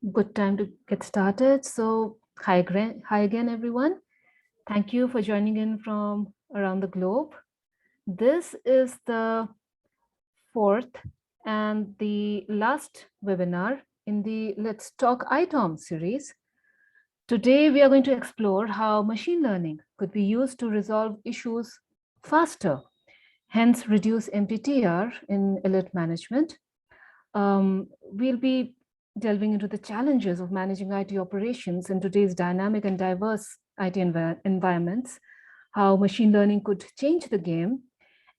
Good time to get started. So, hi again, everyone. Thank you for joining in from around the globe. This is the fourth and the last webinar in the Let's Talk ITOM series. Today, we are going to explore how machine learning could be used to resolve issues faster, hence reduce MTTR in alert management. We'll be delving into the challenges of managing IT operations in today's dynamic and diverse IT environments, how machine learning could change the game,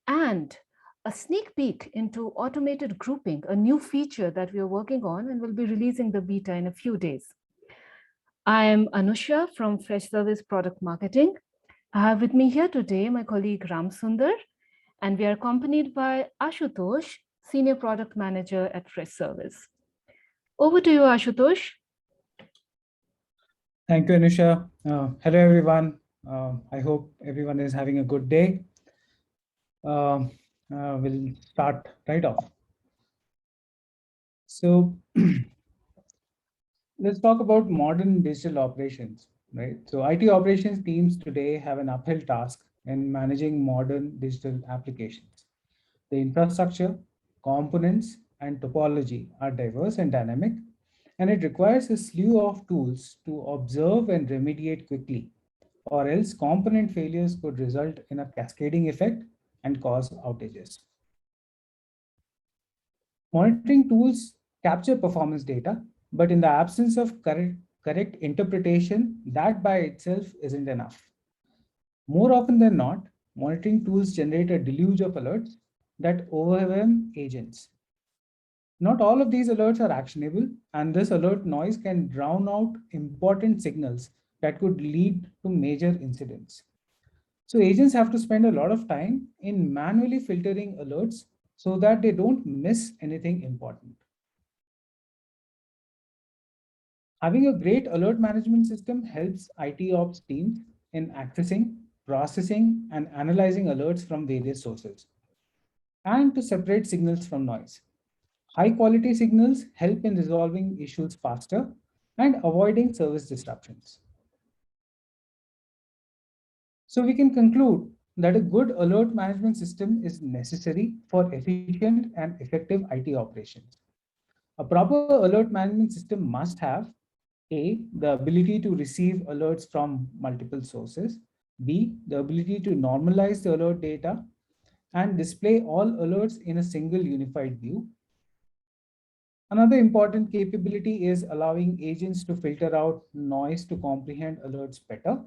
and a sneak peek into automated grouping, a new feature that we are working on and will be releasing the beta in a few days. I am Anusha from Freshservice Product Marketing. I have with me here today my colleague Ram Sundar, and we are accompanied by Ashutosh, Senior Product Manager at Freshservice. Over to you, Ashutosh. Thank you, Anusha. Hello, everyone. I hope everyone is having a good day. We'll start right off. So let's talk about modern digital operations, right? So IT operations teams today have an uphill task in managing modern digital applications. The infrastructure, components, and topology are diverse and dynamic, and it requires a slew of tools to observe and remediate quickly, or else component failures could result in a cascading effect and cause outages. Monitoring tools capture performance data, but in the absence of correct interpretation, that by itself isn't enough. More often than not, monitoring tools generate a deluge of alerts that overwhelm agents. Not all of these alerts are actionable, and this alert noise can drown out important signals that could lead to major incidents. So agents have to spend a lot of time in manually filtering alerts so that they don't miss anything important. Having a great alert management system helps IT ops teams in accessing, processing, and analyzing alerts from various sources, and to separate signals from noise. High quality signals help in resolving issues faster and avoiding service disruptions. So we can conclude that a good alert management system is necessary for efficient and effective IT operations. A proper alert management system must have A, the ability to receive alerts from multiple sources, B, the ability to normalize the alert data and display all alerts in a single unified view. Another important capability is allowing agents to filter out noise to comprehend alerts better.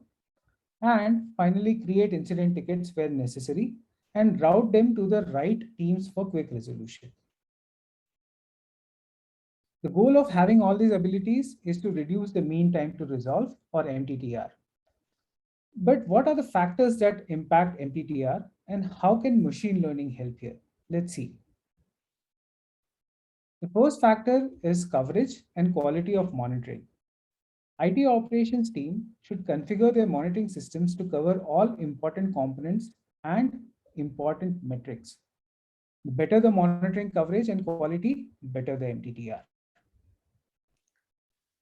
And finally, create incident tickets where necessary and route them to the right teams for quick resolution. The goal of having all these abilities is to reduce the mean time to resolve, or MTTR. But what are the factors that impact MTTR and how can machine learning help here? Let's see. The first factor is coverage and quality of monitoring. IT operations team should configure their monitoring systems to cover all important components and important metrics. The better the monitoring coverage and quality, better the MTTR.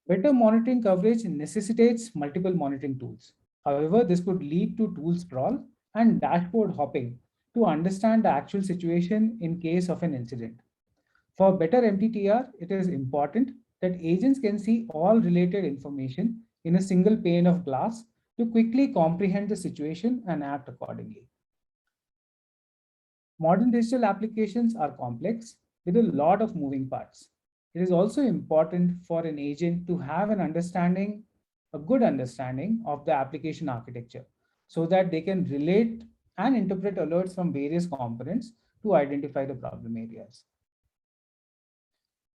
Better monitoring coverage necessitates multiple monitoring tools. However, this could lead to tool sprawl and dashboard hopping to understand the actual situation in case of an incident. For better MTTR, it is important that agents can see all related information in a single pane of glass to quickly comprehend the situation and act accordingly. Modern digital applications are complex with a lot of moving parts. It is also important for an agent to have a good understanding of the application architecture so that they can relate and interpret alerts from various components to identify the problem areas.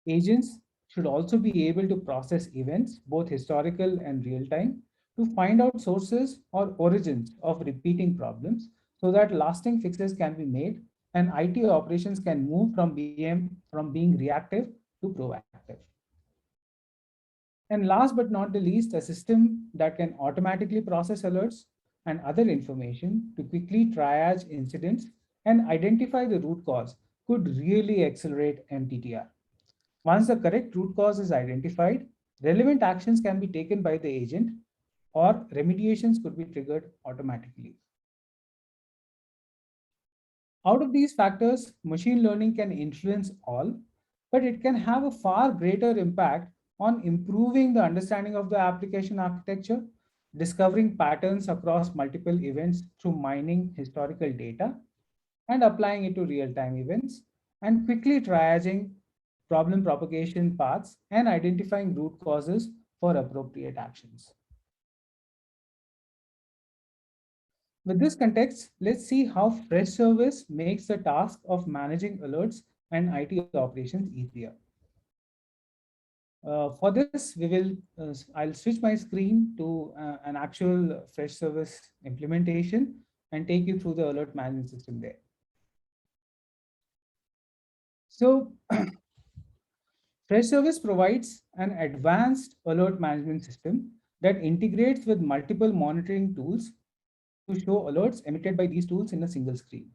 Agents should also be able to process events, both historical and real time, to find out sources or origins of repeating problems so that lasting fixes can be made and IT operations can move from being reactive to proactive. And last but not the least, a system that can automatically process alerts and other information to quickly triage incidents and identify the root cause could really accelerate MTTR. Once the correct root cause is identified, Relevant actions can be taken by the agent, or remediations could be triggered automatically. Out of these factors, machine learning can influence all, but it can have a far greater impact on improving the understanding of the application architecture, discovering patterns across multiple events through mining historical data, and applying it to real-time events, and quickly triaging problem propagation paths and identifying root causes for appropriate actions. With this context, let's see how Freshservice makes the task of managing alerts and IT operations easier. For this, I'll switch my screen to an actual Freshservice implementation and take you through the alert management system there. So Freshservice provides an advanced alert management system that integrates with multiple monitoring tools to show alerts emitted by these tools in a single screen.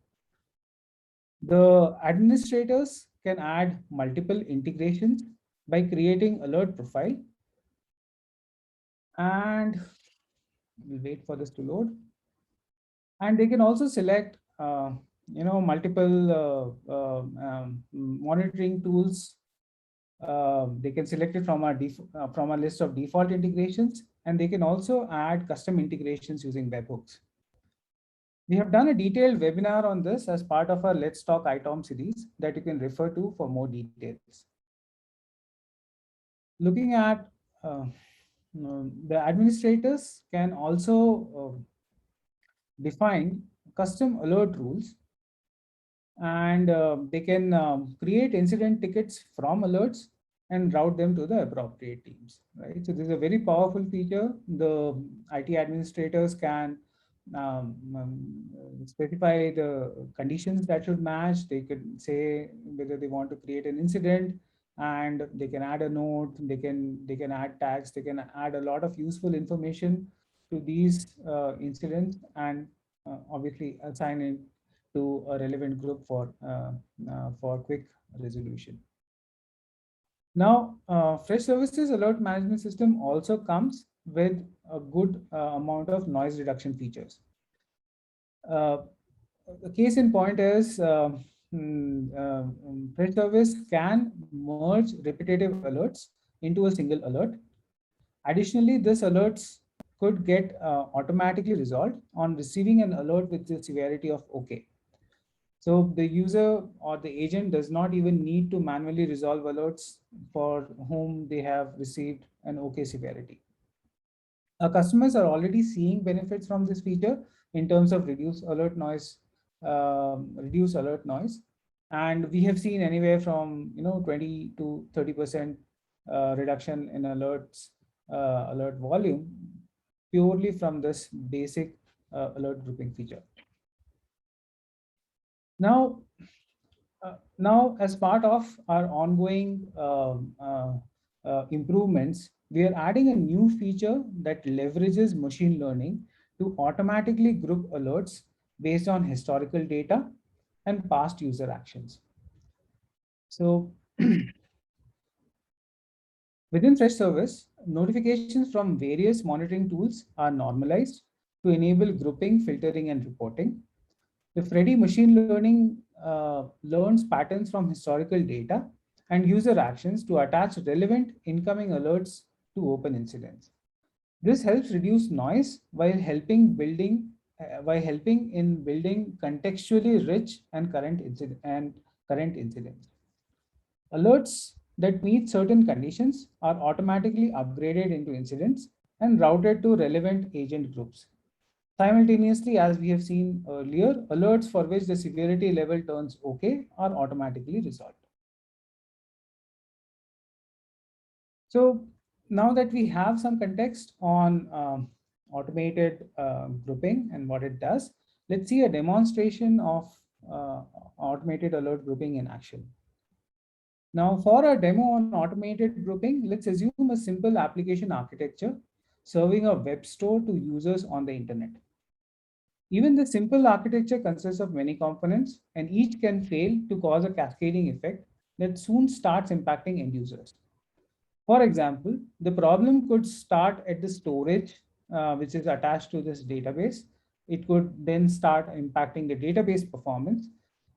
The administrators can add multiple integrations by creating alert profile, and we'll wait for this to load. And they can also select multiple monitoring tools. They can select it from from a list of default integrations, and they can also add custom integrations using webhooks. We have done a detailed webinar on this as part of our Let's Talk ITOM series that you can refer to for more details. Looking at the administrators can also define custom alert rules, and they can create incident tickets from alerts and route them to the appropriate teams, right? So this is a very powerful feature. The IT administrators can specify the conditions that should match. They could say whether they want to create an incident, and they can add a note, they can add tags, they can add a lot of useful information to these incidents, and obviously assign it to a relevant group for quick resolution. Now, Freshservice's alert management system also comes with a good amount of noise reduction features. The case in point is Freshservice can merge repetitive alerts into a single alert. Additionally, this alerts could get automatically resolved on receiving an alert with the severity of OK. So the user or the agent does not even need to manually resolve alerts for whom they have received an OK severity. Our customers are already seeing benefits from this feature in terms of reduced alert noise, and we have seen anywhere from 20 to 30% reduction in alert volume purely from this basic alert grouping feature. Now, as part of our ongoing improvements, we are adding a new feature that leverages machine learning to automatically group alerts based on historical data and past user actions. So within Freshservice, notifications from various monitoring tools are normalized to enable grouping, filtering, and reporting. The Freddy machine learning learns patterns from historical data and user actions to attach relevant incoming alerts to open incidents. This helps reduce noise while helping in building contextually rich and current incidents. Alerts that meet certain conditions are automatically upgraded into incidents and routed to relevant agent groups. Simultaneously, as we have seen earlier, alerts for which the severity level turns OK are automatically resolved. So now that we have some context on automated grouping and what it does, let's see a demonstration of automated alert grouping in action. Now, for a demo on automated grouping, let's assume a simple application architecture serving a web store to users on the internet. Even the simple architecture consists of many components, and each can fail to cause a cascading effect that soon starts impacting end users. For example, the problem could start at the storage, which is attached to this database. It could then start impacting the database performance.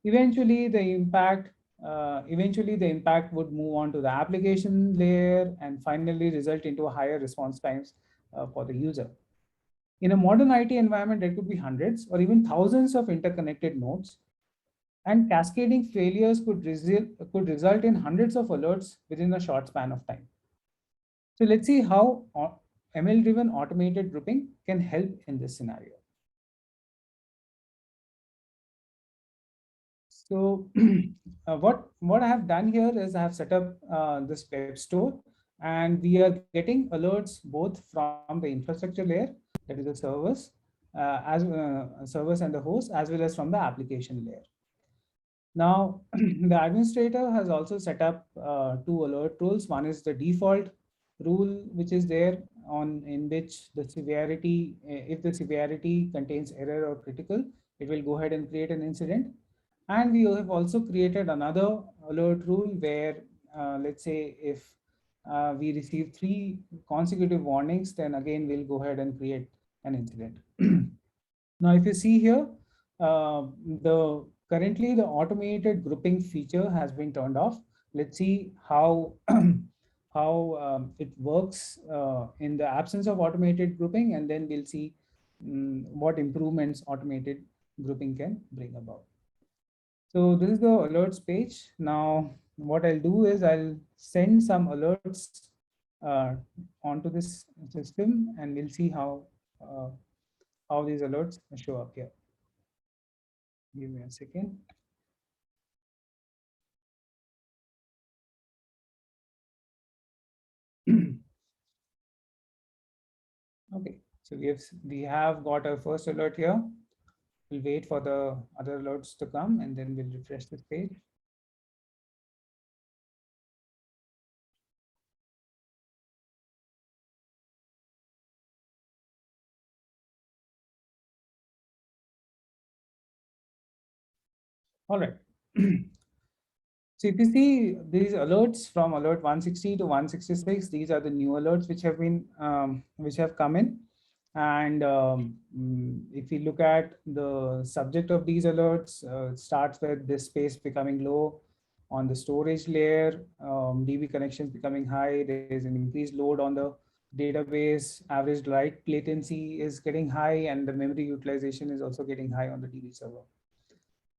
Eventually, the impact would move on to the application layer and finally result into a higher response times for the user. In a modern IT environment, there could be hundreds or even thousands of interconnected nodes, and cascading failures could result in hundreds of alerts within a short span of time. So let's see how ML-driven automated grouping can help in this scenario. So what I have done here is I have set up this web store, and we are getting alerts both from the infrastructure layer, that is the servers and the host, as well as from the application layer. Now, the administrator has also set up two alert rules. One is the default rule, which is there on in which the severity, if the severity contains error or critical, it will go ahead and create an incident. And we have also created another alert rule where, let's say, if we receive 3 consecutive warnings, then again we'll go ahead and create an incident. Now, if you see here, the currently the automated grouping feature has been turned off. Let's see how how it works in the absence of automated grouping, and then we'll see what improvements automated grouping can bring about. So this is the alerts page. Now, what I'll do is I'll send some alerts uh, onto this system, and we'll see how these alerts show up here. Give me a second. Okay, so we have got our first alert here. We'll wait for the other alerts to come, and then we'll refresh this page. All right. So if you see these alerts from alert 160 to 166, these are the new alerts which have come in. And if you look at the subject of these alerts, it starts with this space becoming low on the storage layer, DB connections becoming high. There is an increased load on the database. Average write latency is getting high, and the memory utilization is also getting high on the DB server.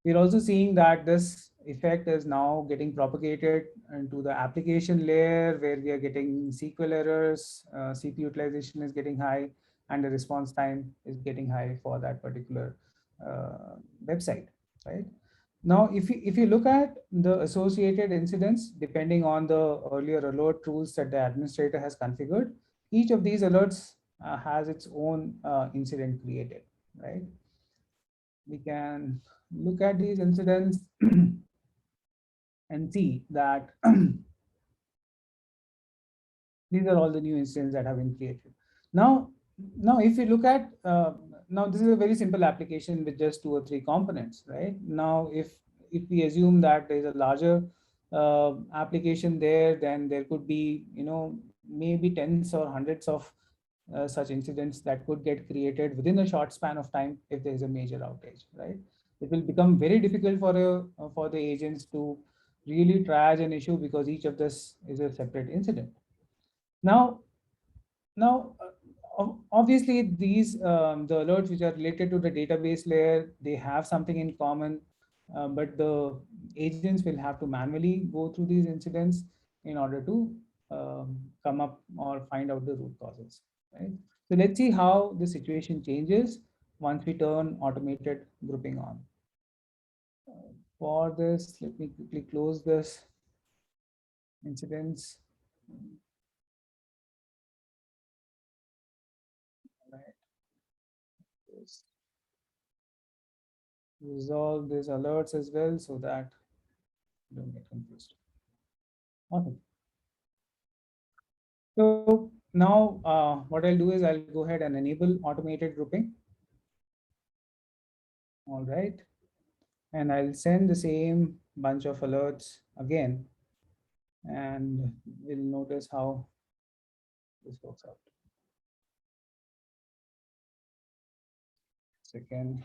We're also seeing that this effect is now getting propagated into the application layer, where we are getting SQL errors, CPU utilization is getting high, and the response time is getting high for that particular website, right? Now, if you look at the associated incidents, depending on the earlier alert rules that the administrator has configured, each of these alerts has its own incident created, right? We can look at these incidents and see that these are all the new incidents that have been created. Now, if you look at, now this is a very simple application with just 2 or 3 components, right? Now, if we assume that there's a larger application there, then there could be, maybe tens or hundreds of such incidents that could get created within a short span of time if there is a major outage, right? It will become very difficult for the agents to really triage an issue, because each of this is a separate incident. Now, obviously, these the alerts which are related to the database layer, they have something in common, but the agents will have to manually go through these incidents in order to come up or find out the root causes, right? So let's see how the situation changes once we turn automated grouping on. For this, let me quickly close this incidents. Right. Resolve these alerts as well so that you don't get confused. Awesome. So now what I'll do is I'll go ahead and enable automated grouping. All right. And I'll send the same bunch of alerts again and we'll notice how this works out. Second.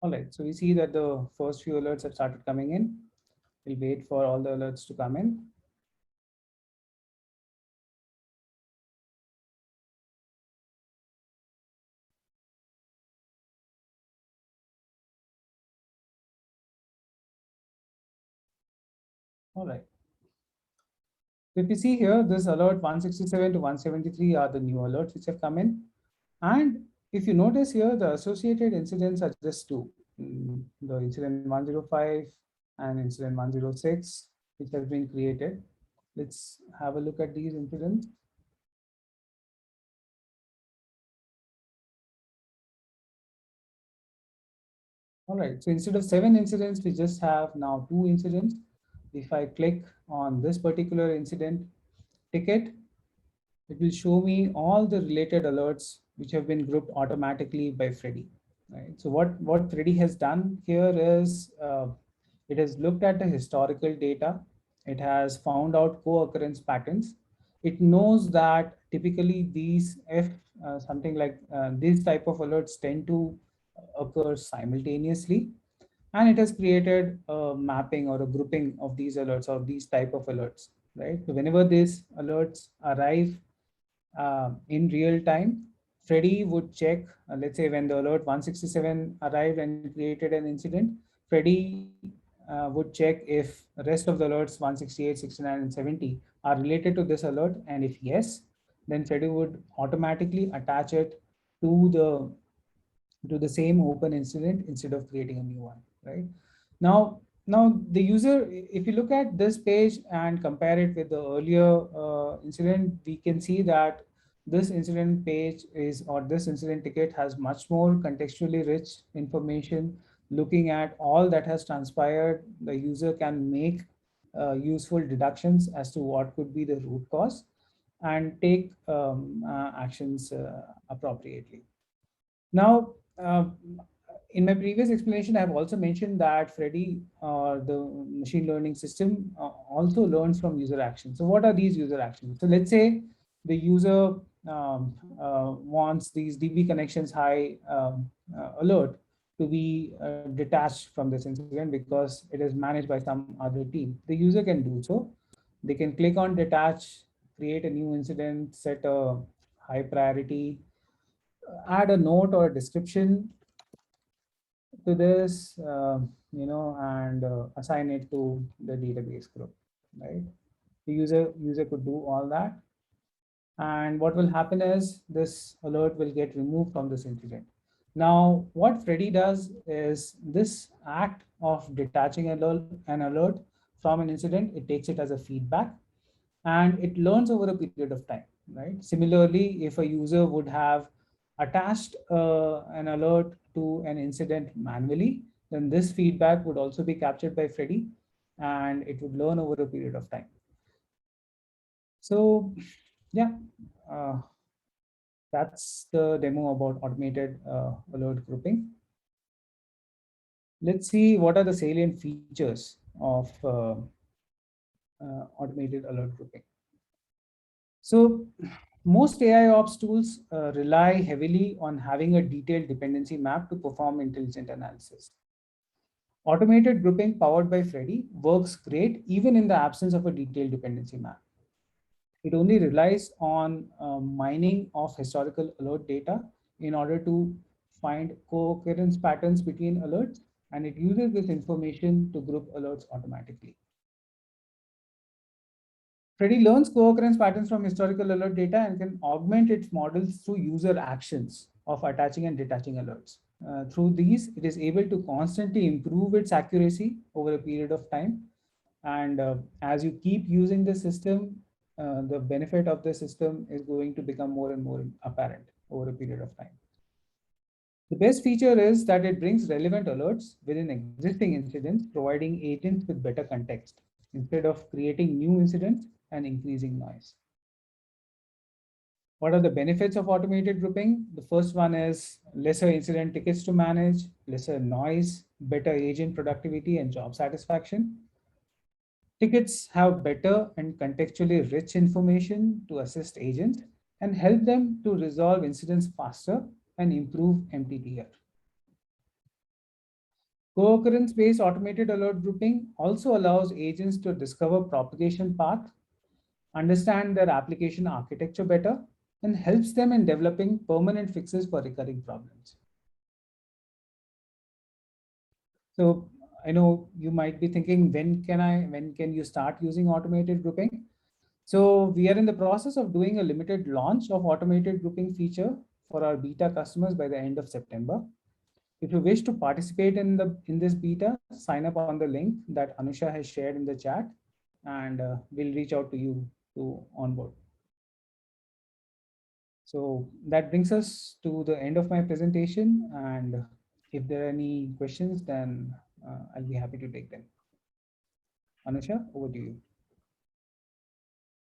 All right, so we see that the first few alerts have started coming in. We'll wait for all the alerts to come in. All right. If you see here, this alert 167 to 173 are the new alerts which have come in. And if you notice here, the associated incidents are just two. The incident 105 and incident 106, which has been created. Let's have a look at these incidents. All right, so instead of 7 incidents, we just have now 2 incidents. If I click on this particular incident ticket, it will show me all the related alerts which have been grouped automatically by Freddy. Right. So what Freddy has done here is it has looked at the historical data. It has found out co-occurrence patterns. It knows that typically these if something like these type of alerts tend to occur simultaneously, and it has created a mapping or a grouping of these alerts or these type of alerts. Right. So whenever these alerts arrive in real time, Freddy would check, let's say when the alert 167 arrived and created an incident, Freddy would check if the rest of the alerts 168, 69, and 70 are related to this alert. And if yes, then Freddy would automatically attach it to the same open incident instead of creating a new one, right? Now the user, if you look at this page and compare it with the earlier incident, we can see that this incident page is, or this incident ticket has much more contextually rich information. Looking at all that has transpired, the user can make useful deductions as to what could be the root cause and take actions appropriately. Now, in my previous explanation, I have also mentioned that Freddy, the machine learning system, also learns from user actions. So what are these user actions? So let's say the user wants these DB connections high alert to be detached from this incident because it is managed by some other team. The user can do so. They can click on detach, create a new incident, set a high priority, add a note or a description to this, and assign it to the database group, right? The user could do all that, and what will happen is this alert will get removed from this incident. Now, what Freddy does is this act of detaching an alert from an incident, it takes it as a feedback and it learns over a period of time, right? Similarly, if a user would have attached an alert to an incident manually, then this feedback would also be captured by Freddy and it would learn over a period of time. So yeah, uh, that's the demo about automated alert grouping. Let's see what are the salient features of automated alert grouping. So most AI ops tools rely heavily on having a detailed dependency map to perform intelligent analysis. Automated grouping powered by Freddy works great even in the absence of a detailed dependency map. It only relies on mining of historical alert data in order to find co-occurrence patterns between alerts, and it uses this information to group alerts automatically. Freddy learns co-occurrence patterns from historical alert data and can augment its models through user actions of attaching and detaching alerts. Through these, it is able to constantly improve its accuracy over a period of time. And as you keep using the system, the benefit of the system is going to become more and more apparent over a period of time. The best feature is that it brings relevant alerts within existing incidents, providing agents with better context instead of creating new incidents and increasing noise. What are the benefits of automated grouping? The first one is lesser incident tickets to manage, lesser noise, better agent productivity and job satisfaction. Tickets have better and contextually rich information to assist agents and help them to resolve incidents faster and improve MTTR. Co-occurrence-based automated alert grouping also allows agents to discover propagation path, understand their application architecture better, and helps them in developing permanent fixes for recurring problems. So I know you might be thinking, when can you start using automated grouping? So we are in the process of doing a limited launch of automated grouping feature for our beta customers by the end of September. If you wish to participate in this beta, sign up on the link that Anusha has shared in the chat, and we'll reach out to you to onboard. So that brings us to the end of my presentation, and if there are any questions, then I'll be happy to take them. Anusha, over to you.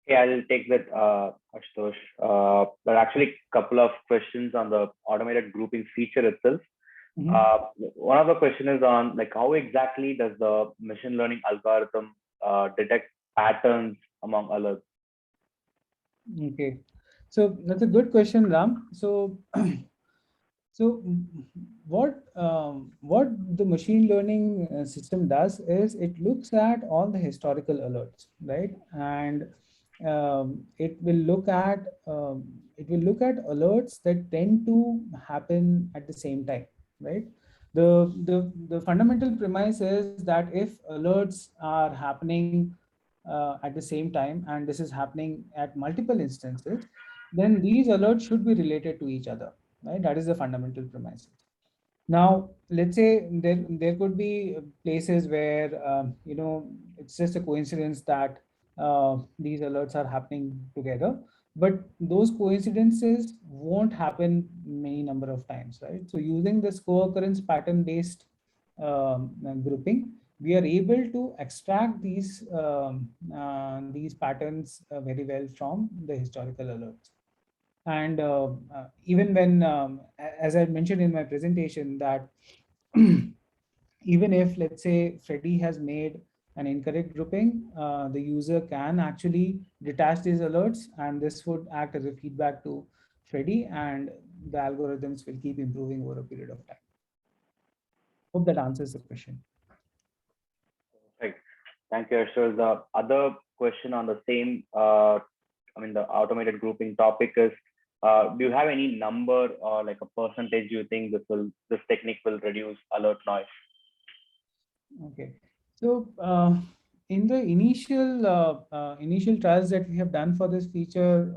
Yeah, I'll take that, Ashutosh. There are actually a couple of questions on the automated grouping feature itself. One of the question is on like how exactly does the machine learning algorithm detect patterns among alerts? Okay, so that's a good question, Ram. So, what the machine learning system does is it looks at all the historical alerts, right? And it will look at alerts that tend to happen at the same time, right? The fundamental premise is that if alerts are happening at the same time, and this is happening at multiple instances, then these alerts should be related to each other, right? That is the fundamental premise. Now, let's say there could be places where it's just a coincidence that these alerts are happening together, but those coincidences won't happen many number of times, right? So using this co-occurrence pattern based grouping, we are able to extract these patterns very well from the historical alerts. And even when, as I mentioned in my presentation, that even if, let's say, Freddy has made an incorrect grouping, the user can actually detach these alerts, and this would act as a feedback to Freddy, and the algorithms will keep improving over a period of time. Hope that answers the question. Right. Thank you, Ashur. The other question on the same, the automated grouping topic is, do you have any number or like a percentage you think this technique will reduce alert noise? Okay, so in the initial trials that we have done for this feature,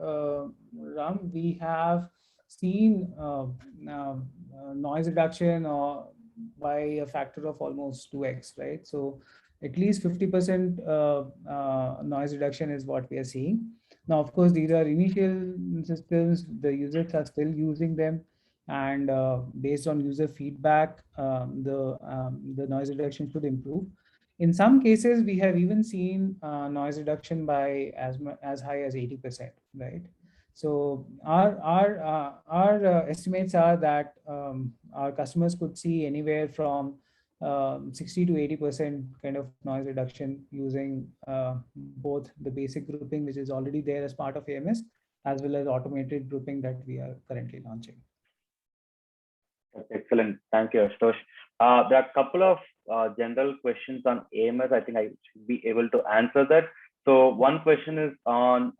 Ram, we have seen noise reduction or by a factor of almost 2x, right? So at least 50% noise reduction is what we are seeing. Now, of course, these are initial systems. The users are still using them, and based on user feedback, the noise reduction should improve. In some cases, we have even seen noise reduction by as high as 80%, right? So our estimates are that our customers could see anywhere from 60 to 80% kind of noise reduction using both the basic grouping, which is already there as part of AMS, as well as automated grouping that we are currently launching. Excellent. Thank you, Ashutosh. There are a couple of general questions on AMS. I think I should be able to answer that. So one question is on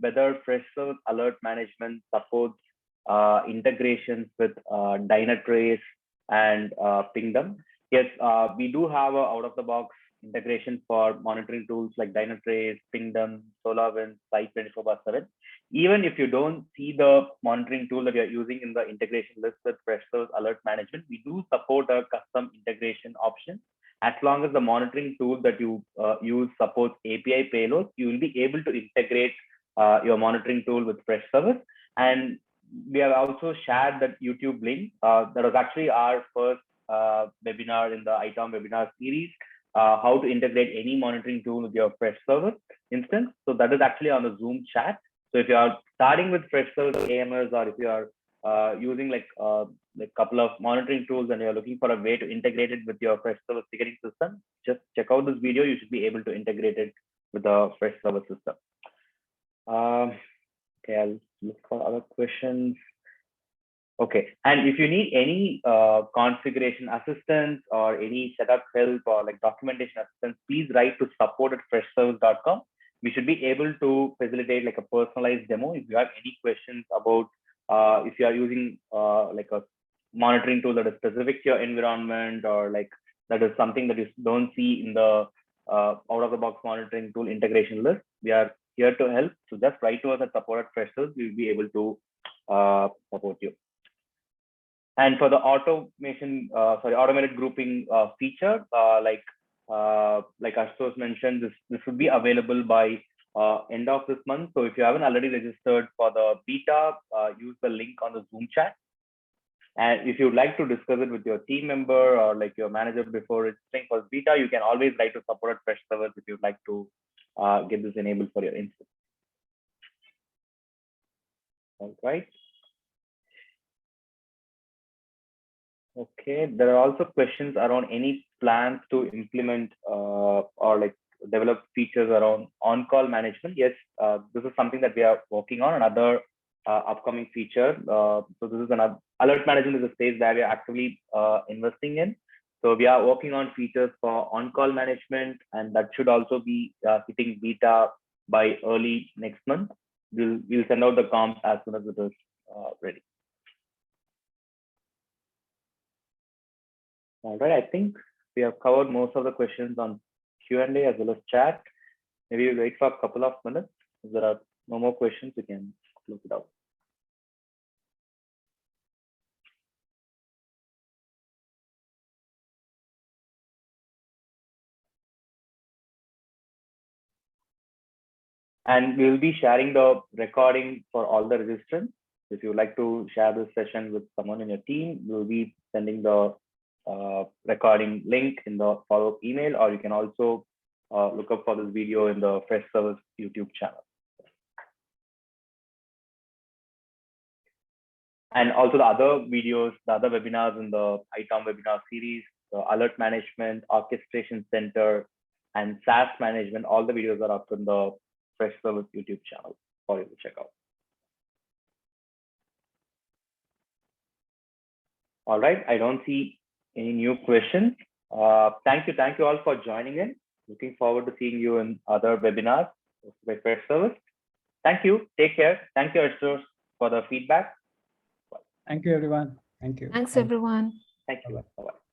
whether Freshservice alert management supports integrations with Dynatrace and Pingdom. Yes, we do have a out-of-the-box integration for monitoring tools like Dynatrace, Pingdom, SolarWinds, Site 24/7. Even if you don't see the monitoring tool that you're using in the integration list with Freshservice alert management, we do support a custom integration option. As long as the monitoring tool that you use supports API payloads, you will be able to integrate your monitoring tool with Freshservice. And we have also shared that YouTube link. That was actually our first webinar in the ITOM webinar series, how to integrate any monitoring tool with your Freshservice instance. So that is actually on the Zoom chat. So if you are starting with Freshservice AMS, or if you are using like couple of monitoring tools and you're looking for a way to integrate it with your Freshservice ticketing system, just check out this video. You should be able to integrate it with the Freshservice system. Okay, I'll look for other questions. Okay, and if you need any configuration assistance or any setup help or like documentation assistance, please write to support@freshservice.com. We should be able to facilitate like a personalized demo. If you have any questions about if you are using like a monitoring tool that is specific to your environment, or like that is something that you don't see in the out-of-the-box monitoring tool integration list, we are here to help. So just write to us at support@freshservice. We'll be able to support you. And for the automated grouping feature, like Ashutosh mentioned, this will be available by end of this month. So if you haven't already registered for the beta, use the link on the Zoom chat. And if you'd like to discuss it with your team member or like your manager before registering for beta, you can always write to support@freshservice if you'd like to get this enabled for your instance. All right. Okay, there are also questions around any plans to implement or like develop features around on-call management. Yes, this is something that we are working on, another upcoming feature. So this is another alert management is a space that we are actively investing in. So we are working on features for on-call management, and that should also be hitting beta by early next month. We'll send out the comp as soon as it is ready. All right, I think we have covered most of the questions on Q&A as well as chat. Maybe we'll wait for a couple of minutes. If there are no more questions, we can close it out. And we'll be sharing the recording for all the registrants. If you'd like to share this session with someone in your team, we'll be sending the recording link in the follow-up email, or you can also look up for this video in the Freshservice YouTube channel. And also the other videos, the other webinars in the ITOM webinar series, the alert management, orchestration center, and SaaS management, all the videos are up in the Freshservice YouTube channel for you to check out. All right, I don't see any new questions. Thank you all for joining in. Looking forward to seeing you in other webinars with Freshservice. Thank you. Take care. Thank you, Ashutosh, for the feedback. Thank you, everyone. Thank you. Thanks, everyone. Thank you. Bye-bye.